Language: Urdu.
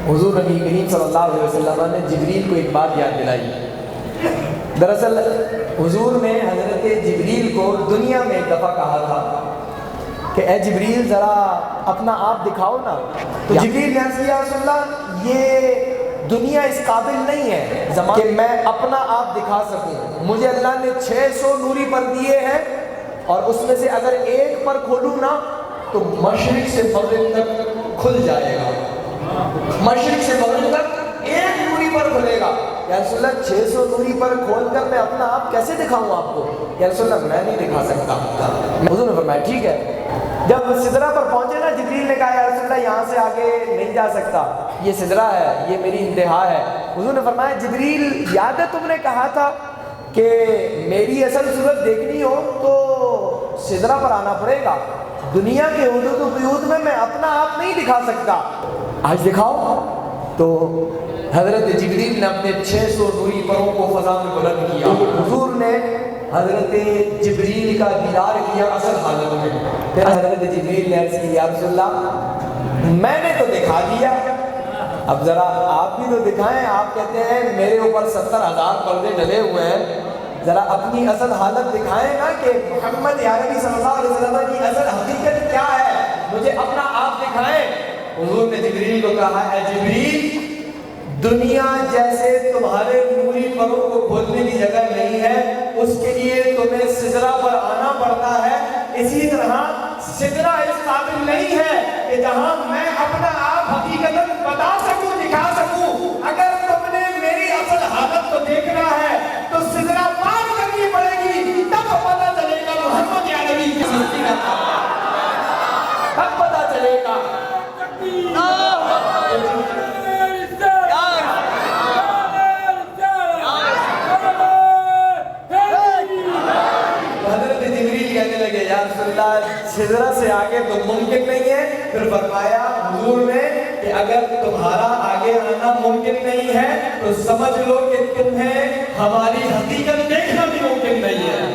حضور نبی کریم صلی اللہ علیہ وسلم نے جبریل کو ایک بات یاد دلائی. دراصل حضور نے حضرت جبریل کو دنیا میں ایک دفعہ کہا تھا کہ اے جبریل ذرا اپنا آپ دکھاؤ نا. تو جبریل نے عرض کیا رسول اللہ یہ دنیا اس قابل نہیں ہے کہ میں اپنا آپ دکھا سکوں. مجھے اللہ نے 600 نوری پر دیے ہیں اور اس میں سے اگر ایک پر کھولوں نا تو مشرق سے مغرب تک کھل جائے گا. مشرق سے مغرب تک ایک نوری پر کھلے گا. یا رسول اللہ 600 نوری پر کھول کر میں اپنا آپ کیسے دکھاؤں آپ کو؟ یا رسول اللہ میں نہیں دکھا سکتا. حضور نے فرمایا ٹھیک ہے. جب سدرہ پر پہنچے نا جبریل نے کہا یا رسول اللہ یہاں سے آگے نہیں جا سکتا, یہ سدرہ ہے, یہ میری انتہا ہے. حضور نے فرمایا جبریل یاد ہے تم نے کہا تھا کہ میری اصل صورت دیکھنی ہو تو سدرہ پر آنا پڑے گا. دنیا کے حدود و قیود میں اپنا آپ نہیں دکھا سکتا, آج دکھاؤ. تو حضرت جبریل نے اپنے 600 نوری پروں کو فضا میں بلند کیا. حضور نے حضرت جبریل کا دیدار کیا اصل حالت میں. پھر حضرت جبریل نے عرض کی یا رسول اللہ میں نے تو دکھا دیا, اب ذرا آپ بھی تو دکھائیں. آپ کہتے ہیں میرے اوپر 70,000 پردے ڈلے ہوئے ہیں, ذرا اپنی اصل حالت دکھائیں نا کہ محمد عربی صلی اللہ علیہ وسلم کی اصل حقیقت کیا ہے, مجھے اپنا آپ دکھائیں. حضور نے جبریل کو کہا اے جبریل دنیا جیسے تمہارے نوری پروں کو کھولنے کی جگہ نہیں ہے, اس کے لیے تمہیں سدرہ پر آنا پڑتا ہے. اسی طرح سدرہ اس قابل نہیں ہے کہ جہاں میں اپنا آپ حقیقت بتا سکوں, دکھا سکوں. اگر تم نے میری اصل حالت کو دیکھنا ہے تو سدرہ پار کرنی پڑے گی, تب پتہ چلے گا محمد عربی کی حقیقت, تب پتہ چلے گا. سدرہ سے آگے تو ممکن نہیں ہے. پھر فرمایا حضور نے کہ اگر تمہارا آگے آنا ممکن نہیں ہے تو سمجھ لو کہ تمہیں ہماری حقیقت دیکھنا بھی ممکن نہیں ہے.